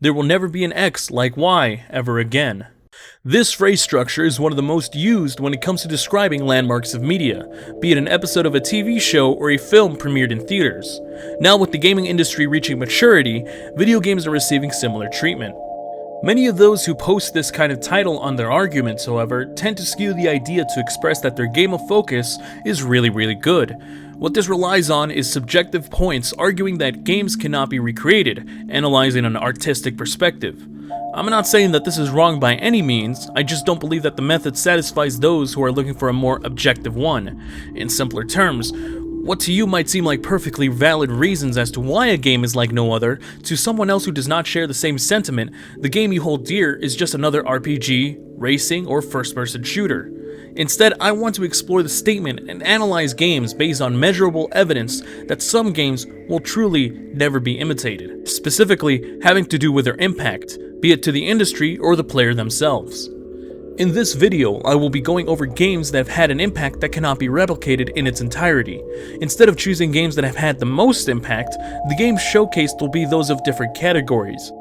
There will never be an X like Y ever again. This phrase structure is one of the most used when it comes to describing landmarks of media, be it an episode of a TV show or a film premiered in theaters. Now with the gaming industry reaching maturity, video games are receiving similar treatment. Many of those who post this kind of title on their arguments, however, tend to skew the idea to express that their game of focus is really good. What this relies on is subjective points arguing that games cannot be recreated, analyzing an artistic perspective. I'm not saying that this is wrong by any means, I just don't believe that the method satisfies those who are looking for a more objective one. In simpler terms, what to you might seem like perfectly valid reasons as to why a game is like no other, to someone else who does not share the same sentiment, the game you hold dear is just another RPG, racing, or first-person shooter. Instead, I want to explore the statement and analyze games based on measurable evidence that some games will truly never be imitated, specifically having to do with their impact, be it to the industry or the player themselves. In this video, I will be going over games that have had an impact that cannot be replicated in its entirety. Instead of choosing games that have had the most impact, the games showcased will be those of different categories.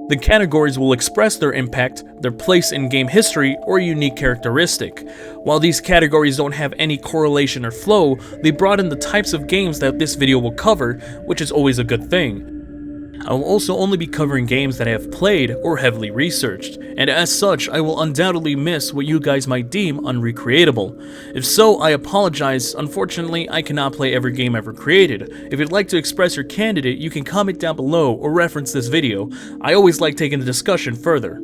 The categories will express their impact, their place in game history, or a unique characteristic. While these categories don't have any correlation or flow, they broaden the types of games that this video will cover, which is always a good thing. I will also only be covering games that I have played or heavily researched, and as such, I will undoubtedly miss what you guys might deem unrecreatable. If so, I apologize. Unfortunately, I cannot play every game ever created. If you'd like to express your candidate, you can comment down below or reference this video. I always like taking the discussion further.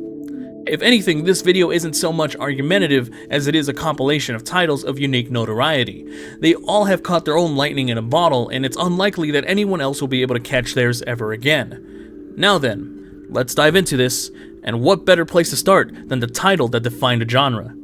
If anything, this video isn't so much argumentative as it is a compilation of titles of unique notoriety. They all have caught their own lightning in a bottle, and it's unlikely that anyone else will be able to catch theirs ever again. Now then, let's dive into this, and what better place to start than the title that defined a genre.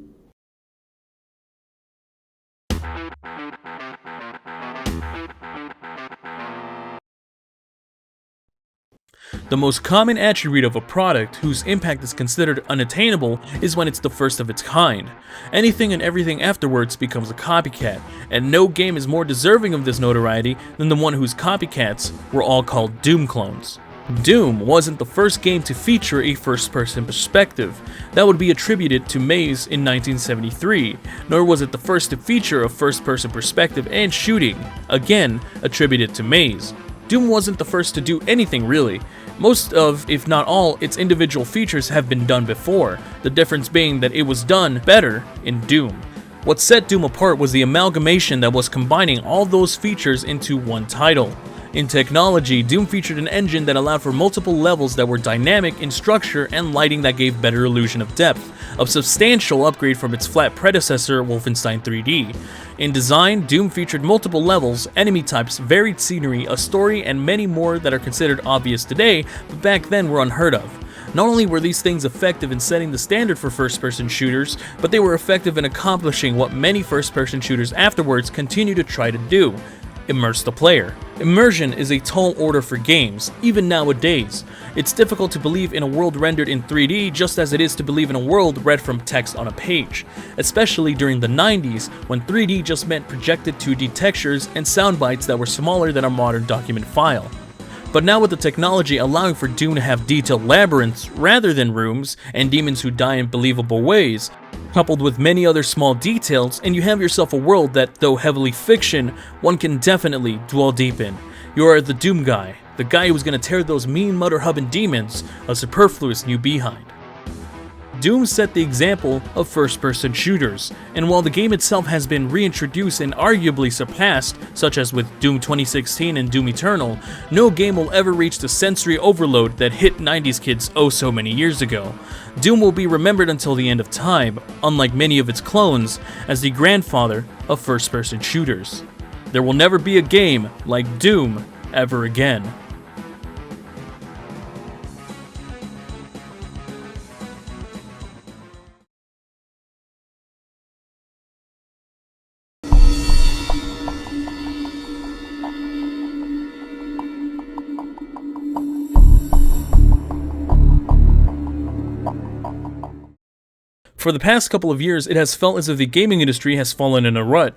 The most common attribute of a product whose impact is considered unattainable is when it's the first of its kind. Anything and everything afterwards becomes a copycat, and no game is more deserving of this notoriety than the one whose copycats were all called Doom clones. Doom wasn't the first game to feature a first-person perspective. That would be attributed to Maze in 1973, nor was it the first to feature a first-person perspective and shooting, again attributed to Maze. Doom wasn't the first to do anything really. Most of, if not all, its individual features have been done before, the difference being that it was done better in Doom. What set Doom apart was the amalgamation that was combining all those features into one title. In technology, Doom featured an engine that allowed for multiple levels that were dynamic in structure and lighting that gave better illusion of depth, a substantial upgrade from its flat predecessor Wolfenstein 3D. In design, Doom featured multiple levels, enemy types, varied scenery, a story, and many more that are considered obvious today, but back then were unheard of. Not only were these things effective in setting the standard for first-person shooters, but they were effective in accomplishing what many first-person shooters afterwards continue to try to do: immerse the player. Immersion is a tall order for games, even nowadays. It's difficult to believe in a world rendered in 3D just as it is to believe in a world read from text on a page, especially during the 90s when 3D just meant projected 2D textures and sound bites that were smaller than a modern document file. But now with the technology allowing for Doom to have detailed labyrinths rather than rooms, and demons who die in believable ways, coupled with many other small details, and you have yourself a world that, though heavily fiction, one can definitely dwell deep in. You are the Doom guy, the guy who's gonna tear those mean mother-hubbing demons a superfluous new behind. Doom set the example of first-person shooters, and while the game itself has been reintroduced and arguably surpassed, such as with Doom 2016 and Doom Eternal, no game will ever reach the sensory overload that hit 90s kids oh so many years ago. Doom will be remembered until the end of time, unlike many of its clones, as the grandfather of first-person shooters. There will never be a game like Doom ever again. For the past couple of years, it has felt as if the gaming industry has fallen in a rut.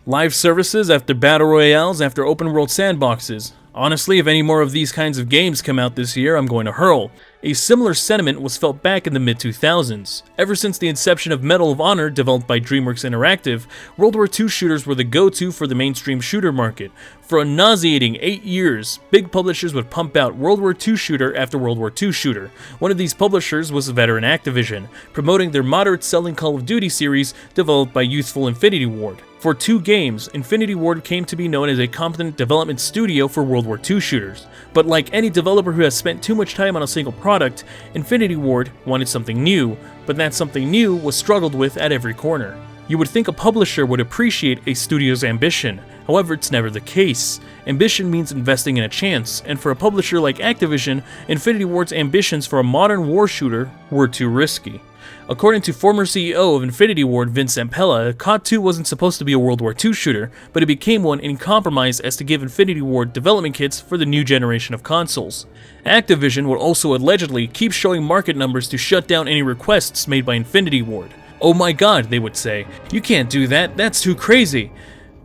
Live services after battle royales after open world sandboxes. Honestly, if any more of these kinds of games come out this year, I'm going to hurl. A similar sentiment was felt back in the mid-2000s. Ever since the inception of Medal of Honor, developed by DreamWorks Interactive, World War II shooters were the go-to for the mainstream shooter market. For a nauseating 8 years, big publishers would pump out World War II shooter after World War II shooter. One of these publishers was veteran Activision, promoting their moderate-selling Call of Duty series developed by youthful Infinity Ward. For 2 games, Infinity Ward came to be known as a competent development studio for World War II shooters. But like any developer who has spent too much time on a single product, Infinity Ward wanted something new, but that something new was struggled with at every corner. You would think a publisher would appreciate a studio's ambition, however it's never the case. Ambition means investing in a chance, and for a publisher like Activision, Infinity Ward's ambitions for a modern war shooter were too risky. According to former CEO of Infinity Ward, Vince Zampella, COD 2 wasn't supposed to be a World War II shooter, but it became one in compromise as to give Infinity Ward development kits for the new generation of consoles. Activision would also allegedly keep showing market numbers to shut down any requests made by Infinity Ward. "Oh my god," they would say, "you can't do that, that's too crazy."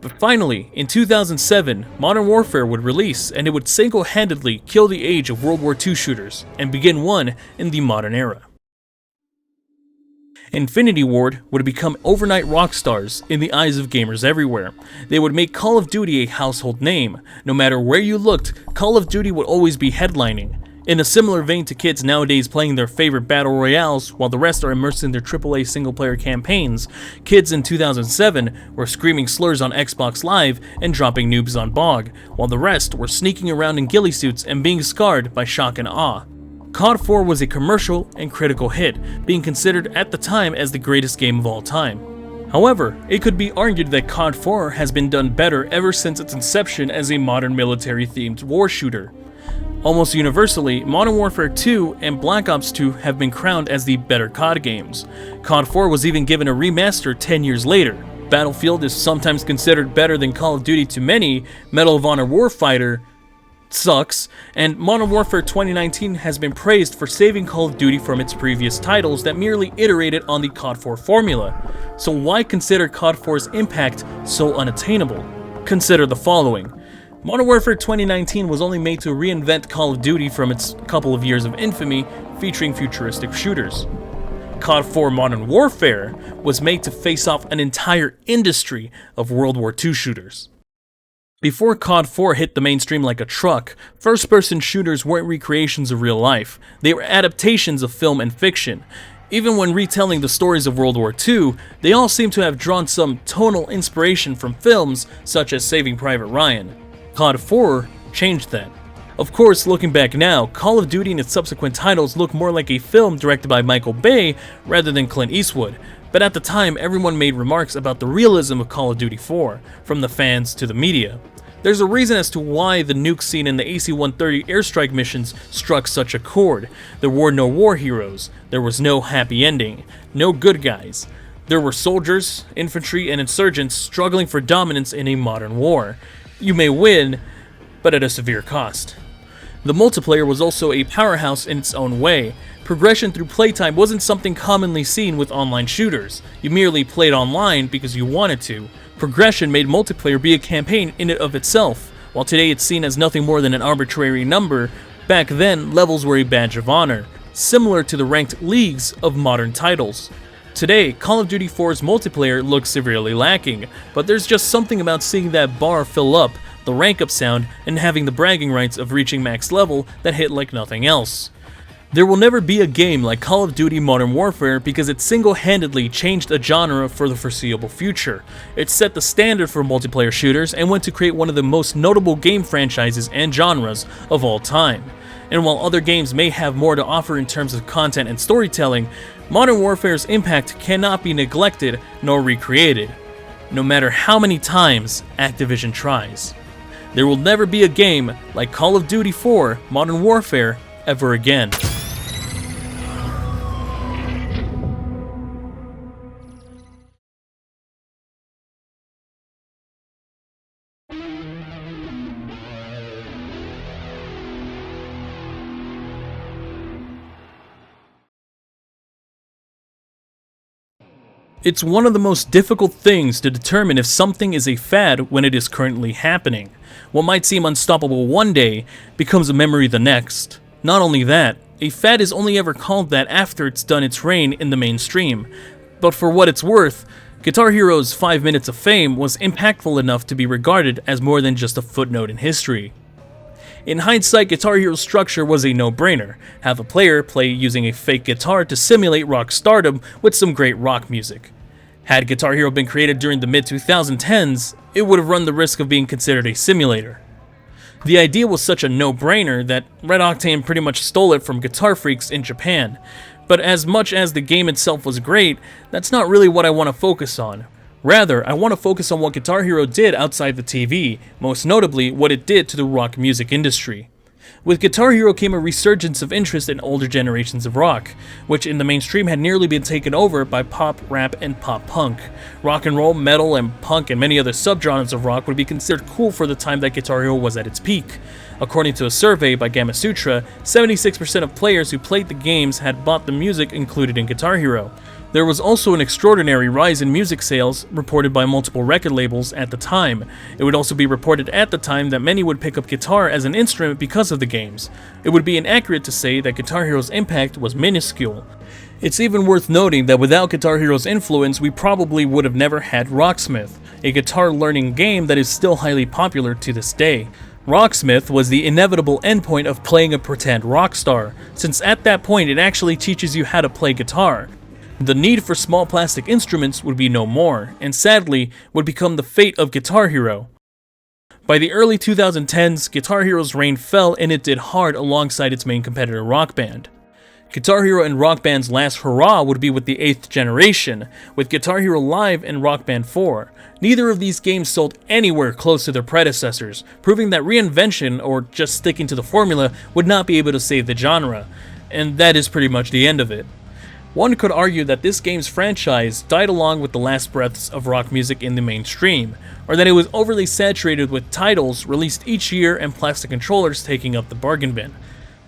But finally, in 2007, Modern Warfare would release, and it would single-handedly kill the age of World War II shooters, and begin one in the modern era. Infinity Ward would become overnight rock stars in the eyes of gamers everywhere. They would make Call of Duty a household name. No matter where you looked, Call of Duty would always be headlining. In a similar vein to kids nowadays playing their favorite battle royales while the rest are immersed in their AAA single-player campaigns, kids in 2007 were screaming slurs on Xbox Live and dropping noobs on BOG, while the rest were sneaking around in ghillie suits and being scarred by shock and awe. COD 4 was a commercial and critical hit, being considered at the time as the greatest game of all time. However, it could be argued that COD 4 has been done better ever since its inception as a modern military-themed war shooter. Almost universally, Modern Warfare 2 and Black Ops 2 have been crowned as the better COD games. COD 4 was even given a remaster 10 years later. Battlefield is sometimes considered better than Call of Duty to many, Medal of Honor Warfighter sucks, and Modern Warfare 2019 has been praised for saving Call of Duty from its previous titles that merely iterated on the COD 4 formula. So why consider COD 4's impact so unattainable? Consider the following. Modern Warfare 2019 was only made to reinvent Call of Duty from its couple of years of infamy featuring futuristic shooters. COD 4 Modern Warfare was made to face off an entire industry of World War II shooters. Before COD 4 hit the mainstream like a truck, first-person shooters weren't recreations of real life. They were adaptations of film and fiction. Even when retelling the stories of World War II, they all seem to have drawn some tonal inspiration from films such as Saving Private Ryan. COD 4 changed that. Of course, looking back now, Call of Duty and its subsequent titles look more like a film directed by Michael Bay rather than Clint Eastwood. But at the time, everyone made remarks about the realism of Call of Duty 4, from the fans to the media. There's a reason as to why the nuke scene in the AC-130 airstrike missions struck such a chord. There were no war heroes, there was no happy ending, no good guys. There were soldiers, infantry, and insurgents struggling for dominance in a modern war. You may win, but at a severe cost. The multiplayer was also a powerhouse in its own way. Progression through playtime wasn't something commonly seen with online shooters. You merely played online because you wanted to. Progression made multiplayer be a campaign in and of itself. While today it's seen as nothing more than an arbitrary number, back then levels were a badge of honor, similar to the ranked leagues of modern titles. Today, Call of Duty 4's multiplayer looks severely lacking, but there's just something about seeing that bar fill up, the rank up sound, and having the bragging rights of reaching max level that hit like nothing else. There will never be a game like Call of Duty Modern Warfare because it single-handedly changed a genre for the foreseeable future. It set the standard for multiplayer shooters and went to create one of the most notable game franchises and genres of all time. And while other games may have more to offer in terms of content and storytelling, Modern Warfare's impact cannot be neglected nor recreated, no matter how many times Activision tries. There will never be a game like Call of Duty 4 Modern Warfare ever again. It's one of the most difficult things to determine if something is a fad when it is currently happening. What might seem unstoppable one day becomes a memory the next. Not only that, a fad is only ever called that after it's done its reign in the mainstream. But for what it's worth, Guitar Hero's 5 minutes of fame was impactful enough to be regarded as more than just a footnote in history. In hindsight, Guitar Hero's structure was a no-brainer. Have a player play using a fake guitar to simulate rock stardom with some great rock music. Had Guitar Hero been created during the mid-2010s, it would have run the risk of being considered a simulator. The idea was such a no-brainer that Red Octane pretty much stole it from guitar freaks in Japan. But as much as the game itself was great, that's not really what I want to focus on. Rather, I want to focus on what Guitar Hero did outside the TV, most notably what it did to the rock music industry. With Guitar Hero came a resurgence of interest in older generations of rock, which in the mainstream had nearly been taken over by pop, rap, and pop punk. Rock and roll, metal, and punk, and many other subgenres of rock would be considered cool for the time that Guitar Hero was at its peak. According to a survey by Gamasutra, 76% of players who played the games had bought the music included in Guitar Hero. There was also an extraordinary rise in music sales, reported by multiple record labels at the time. It would also be reported at the time that many would pick up guitar as an instrument because of the games. It would be inaccurate to say that Guitar Hero's impact was minuscule. It's even worth noting that without Guitar Hero's influence, we probably would have never had Rocksmith, a guitar learning game that is still highly popular to this day. Rocksmith was the inevitable endpoint of playing a pretend rock star, since at that point it actually teaches you how to play guitar. The need for small plastic instruments would be no more, and sadly, would become the fate of Guitar Hero. By the early 2010s, Guitar Hero's reign fell and it did hard alongside its main competitor Rock Band. Guitar Hero and Rock Band's last hurrah would be with the 8th generation, with Guitar Hero Live and Rock Band 4. Neither of these games sold anywhere close to their predecessors, proving that reinvention, or just sticking to the formula, would not be able to save the genre, and that is pretty much the end of it. One could argue that this game's franchise died along with the last breaths of rock music in the mainstream, or that it was overly saturated with titles released each year and plastic controllers taking up the bargain bin.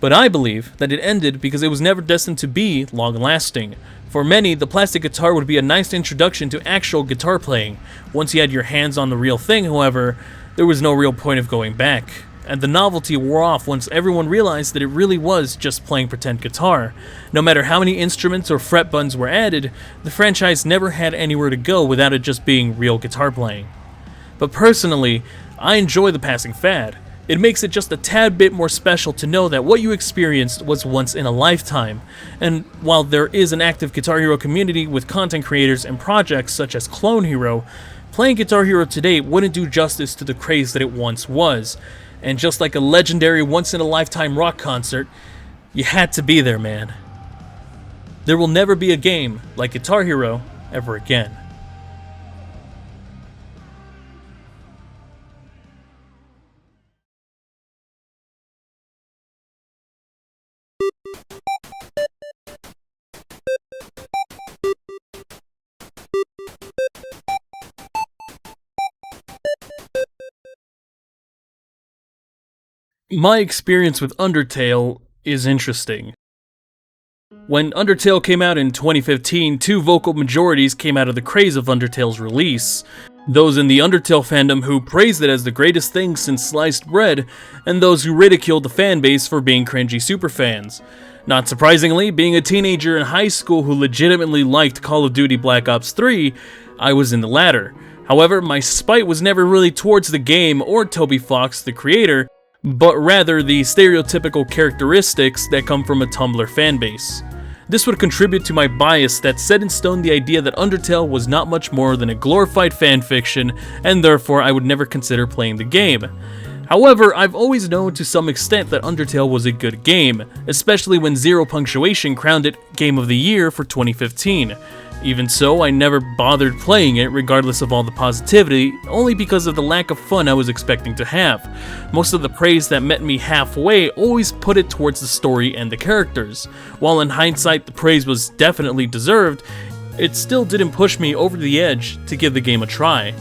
But I believe that it ended because it was never destined to be long-lasting. For many, the plastic guitar would be a nice introduction to actual guitar playing. Once you had your hands on the real thing, however, there was no real point of going back. And the novelty wore off once everyone realized that it really was just playing pretend guitar. No matter how many instruments or fret buttons were added, the franchise never had anywhere to go without it just being real guitar playing. But personally, I enjoy the passing fad. It makes it just a tad bit more special to know that what you experienced was once in a lifetime. And while there is an active Guitar Hero community with content creators and projects such as Clone Hero, playing Guitar Hero today wouldn't do justice to the craze that it once was. And just like a legendary once-in-a-lifetime rock concert, you had to be there, man. There will never be a game like Guitar Hero ever again. My experience with Undertale is interesting. When Undertale came out in 2015, two vocal majorities came out of the craze of Undertale's release. Those in the Undertale fandom who praised it as the greatest thing since sliced bread, and those who ridiculed the fanbase for being cringy superfans. Not surprisingly, being a teenager in high school who legitimately liked Call of Duty Black Ops 3, I was in the latter. However, my spite was never really towards the game or Toby Fox, the creator, but rather the stereotypical characteristics that come from a Tumblr fanbase. This would contribute to my bias that set in stone the idea that Undertale was not much more than a glorified fanfiction, and therefore I would never consider playing the game. However, I've always known to some extent that Undertale was a good game, especially when Zero Punctuation crowned it Game of the Year for 2015. Even so, I never bothered playing it regardless of all the positivity, only because of the lack of fun I was expecting to have. Most of the praise that met me halfway always put it towards the story and the characters. While in hindsight the praise was definitely deserved, it still didn't push me over the edge to give the game a try.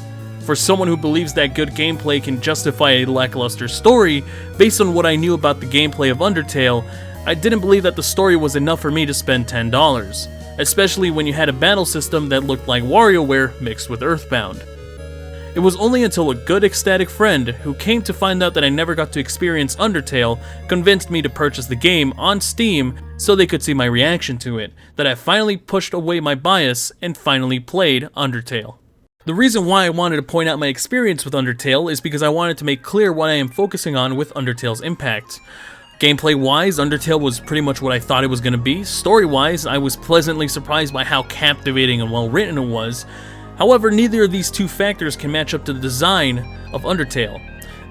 For someone who believes that good gameplay can justify a lackluster story, based on what I knew about the gameplay of Undertale, I didn't believe that the story was enough for me to spend $10. Especially when you had a battle system that looked like WarioWare mixed with Earthbound. It was only until a good ecstatic friend, who came to find out that I never got to experience Undertale, convinced me to purchase the game on Steam so they could see my reaction to it, that I finally pushed away my bias and finally played Undertale. The reason why I wanted to point out my experience with Undertale is because I wanted to make clear what I am focusing on with Undertale's impact. Gameplay-wise, Undertale was pretty much what I thought it was going to be. Story-wise, I was pleasantly surprised by how captivating and well-written it was. However, neither of these two factors can match up to the design of Undertale.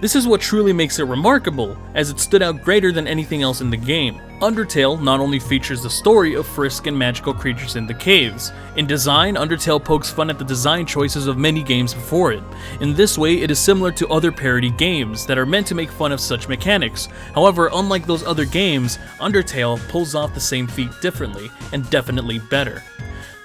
This is what truly makes it remarkable, as it stood out greater than anything else in the game. Undertale not only features the story of Frisk and magical creatures in the caves. In design, Undertale pokes fun at the design choices of many games before it. In this way, it is similar to other parody games that are meant to make fun of such mechanics. However, unlike those other games, Undertale pulls off the same feat differently, and definitely better.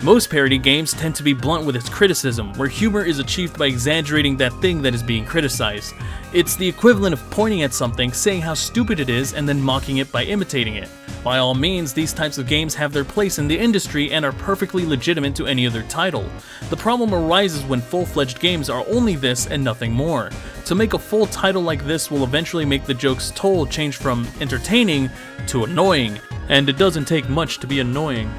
Most parody games tend to be blunt with its criticism, where humor is achieved by exaggerating that thing that is being criticized. It's the equivalent of pointing at something, saying how stupid it is, and then mocking it by imitating it. By all means, these types of games have their place in the industry and are perfectly legitimate to any other title. The problem arises when full-fledged games are only this and nothing more. To make a full title like this will eventually make the joke's toll change from entertaining to annoying, and it doesn't take much to be annoying.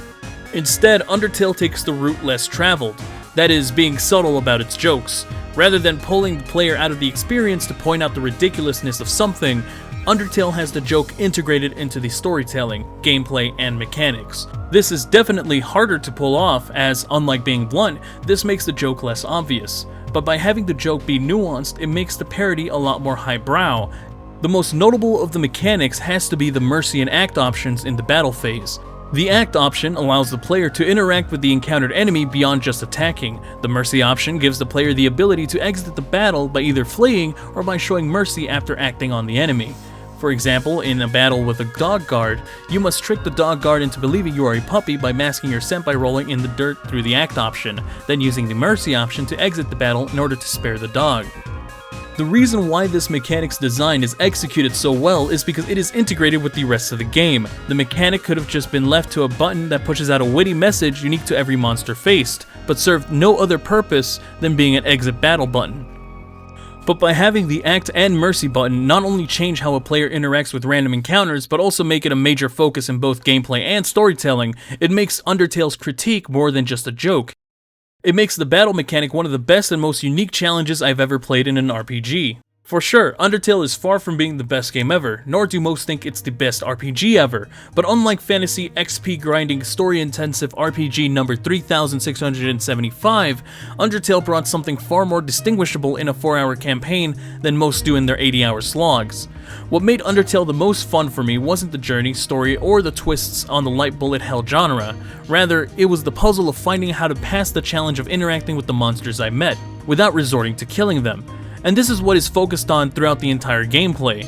Instead, Undertale takes the route less traveled, that is, being subtle about its jokes. Rather than pulling the player out of the experience to point out the ridiculousness of something, Undertale has the joke integrated into the storytelling, gameplay, and mechanics. This is definitely harder to pull off, as, unlike being blunt, this makes the joke less obvious. But by having the joke be nuanced, it makes the parody a lot more highbrow. The most notable of the mechanics has to be the mercy and act options in the battle phase. The act option allows the player to interact with the encountered enemy beyond just attacking. The mercy option gives the player the ability to exit the battle by either fleeing or by showing mercy after acting on the enemy. For example, in a battle with a dog guard, you must trick the dog guard into believing you are a puppy by masking your scent by rolling in the dirt through the act option, then using the mercy option to exit the battle in order to spare the dog. The reason why this mechanic's design is executed so well is because it is integrated with the rest of the game. The mechanic could have just been left to a button that pushes out a witty message unique to every monster faced, but served no other purpose than being an exit battle button. But by having the Act and Mercy button not only change how a player interacts with random encounters, but also make it a major focus in both gameplay and storytelling, it makes Undertale's critique more than just a joke. It makes the battle mechanic one of the best and most unique challenges I've ever played in an RPG. For sure, Undertale is far from being the best game ever, nor do most think it's the best RPG ever, but unlike fantasy XP grinding story-intensive RPG number 3675, Undertale brought something far more distinguishable in a 4-hour campaign than most do in their 80-hour slogs. What made Undertale the most fun for me wasn't the journey, story, or the twists on the light bullet hell genre. Rather, it was the puzzle of finding how to pass the challenge of interacting with the monsters I met, without resorting to killing them. And this is what is focused on throughout the entire gameplay.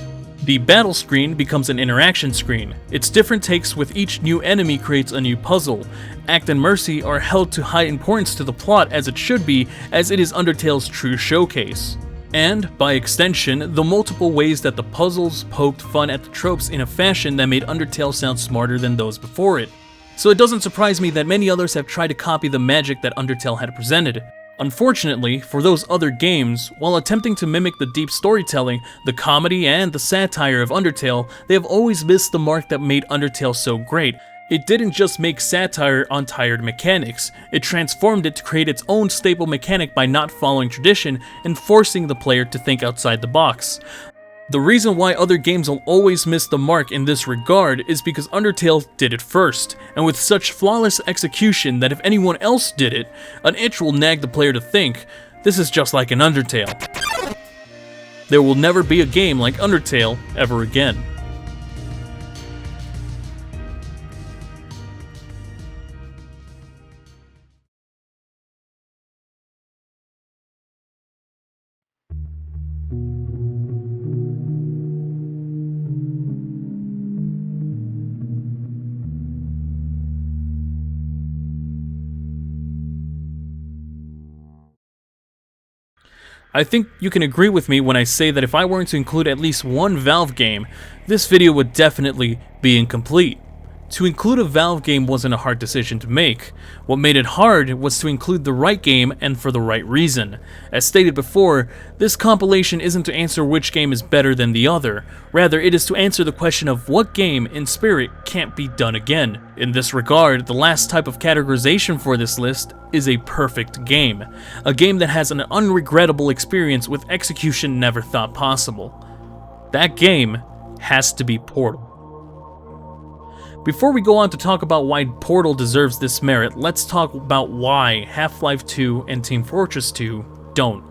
The battle screen becomes an interaction screen. Its different takes with each new enemy creates a new puzzle. Act and Mercy are held to high importance to the plot as it should be, as it is Undertale's true showcase. And, by extension, the multiple ways that the puzzles poked fun at the tropes in a fashion that made Undertale sound smarter than those before it. So it doesn't surprise me that many others have tried to copy the magic that Undertale had presented. Unfortunately, for those other games, while attempting to mimic the deep storytelling, the comedy, and the satire of Undertale, they have always missed the mark that made Undertale so great. It didn't just make satire on tired mechanics, it transformed it to create its own staple mechanic by not following tradition and forcing the player to think outside the box. The reason why other games will always miss the mark in this regard is because Undertale did it first, and with such flawless execution that if anyone else did it, an itch will nag the player to think, this is just like an Undertale. There will never be a game like Undertale ever again. I think you can agree with me when I say that if I weren't to include at least one Valve game, this video would definitely be incomplete. To include a Valve game wasn't a hard decision to make. What made it hard was to include the right game and for the right reason. As stated before, this compilation isn't to answer which game is better than the other, rather it is to answer the question of what game, in spirit, can't be done again. In this regard, the last type of categorization for this list is a perfect game. A game that has an unregrettable experience with execution never thought possible. That game has to be Portal. Before we go on to talk about why Portal deserves this merit, let's talk about why Half-Life 2 and Team Fortress 2 don't.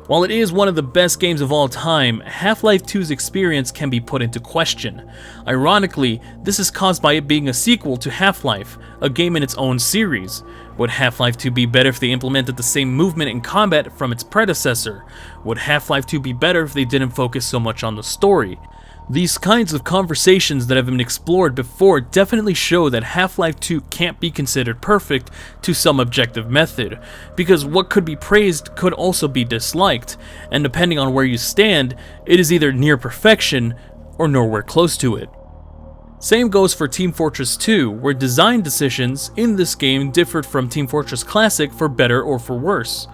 While it is one of the best games of all time, Half-Life 2's experience can be put into question. Ironically, this is caused by it being a sequel to Half-Life, a game in its own series. Would Half-Life 2 be better if they implemented the same movement and combat from its predecessor? Would Half-Life 2 be better if they didn't focus so much on the story? These kinds of conversations that have been explored before definitely show that Half-Life 2 can't be considered perfect to some objective method, because what could be praised could also be disliked, and depending on where you stand, it is either near perfection or nowhere close to it. Same goes for Team Fortress 2, where design decisions in this game differed from Team Fortress Classic for better or for worse.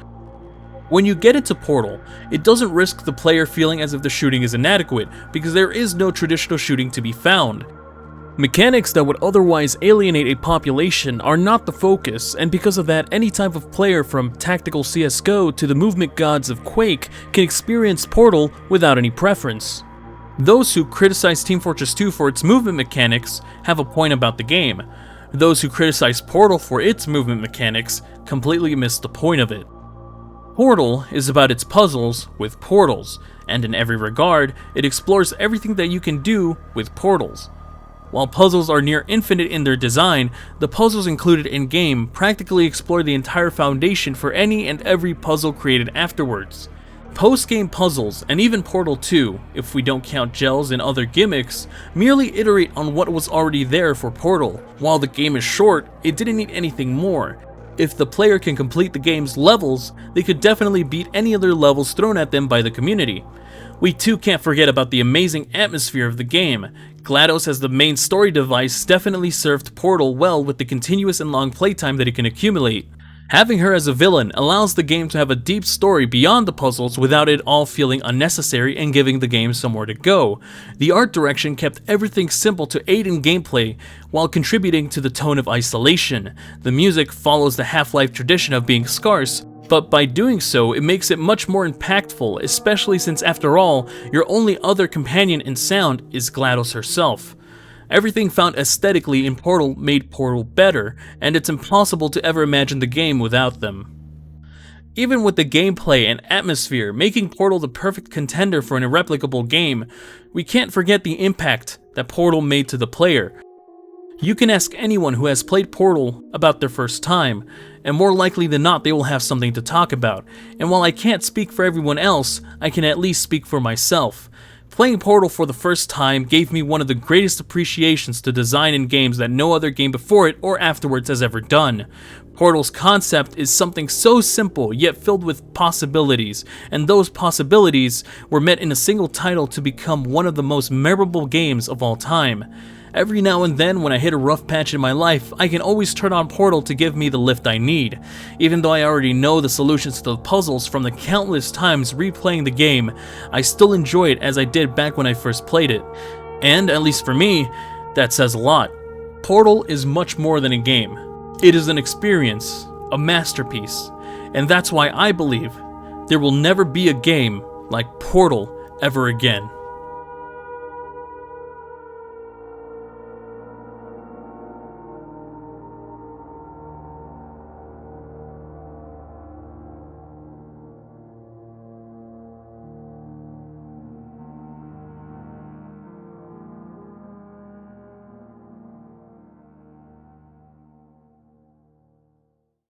When you get into Portal, it doesn't risk the player feeling as if the shooting is inadequate, because there is no traditional shooting to be found. Mechanics that would otherwise alienate a population are not the focus, and because of that, any type of player from tactical CSGO to the movement gods of Quake can experience Portal without any preference. Those who criticize Team Fortress 2 for its movement mechanics have a point about the game. Those who criticize Portal for its movement mechanics completely miss the point of it. Portal is about its puzzles with portals, and in every regard, it explores everything that you can do with portals. While puzzles are near infinite in their design, the puzzles included in-game practically explore the entire foundation for any and every puzzle created afterwards. Post-game puzzles, and even Portal 2, if we don't count gels and other gimmicks, merely iterate on what was already there for Portal. While the game is short, it didn't need anything more. If the player can complete the game's levels, they could definitely beat any other levels thrown at them by the community. We too can't forget about the amazing atmosphere of the game. GLaDOS as the main story device definitely served Portal well with the continuous and long playtime that it can accumulate. Having her as a villain allows the game to have a deep story beyond the puzzles without it all feeling unnecessary and giving the game somewhere to go. The art direction kept everything simple to aid in gameplay while contributing to the tone of isolation. The music follows the Half-Life tradition of being scarce, but by doing so, it makes it much more impactful, especially since after all, your only other companion in sound is GLaDOS herself. Everything found aesthetically in Portal made Portal better, and it's impossible to ever imagine the game without them. Even with the gameplay and atmosphere making Portal the perfect contender for an irreplicable game, we can't forget the impact that Portal made to the player. You can ask anyone who has played Portal about their first time, and more likely than not they will have something to talk about, and while I can't speak for everyone else, I can at least speak for myself. Playing Portal for the first time gave me one of the greatest appreciations to design in games that no other game before it or afterwards has ever done. Portal's concept is something so simple yet filled with possibilities, and those possibilities were met in a single title to become one of the most memorable games of all time. Every now and then when I hit a rough patch in my life, I can always turn on Portal to give me the lift I need. Even though I already know the solutions to the puzzles from the countless times replaying the game, I still enjoy it as I did back when I first played it. And, at least for me, that says a lot. Portal is much more than a game. It is an experience, a masterpiece, and that's why I believe there will never be a game like Portal ever again.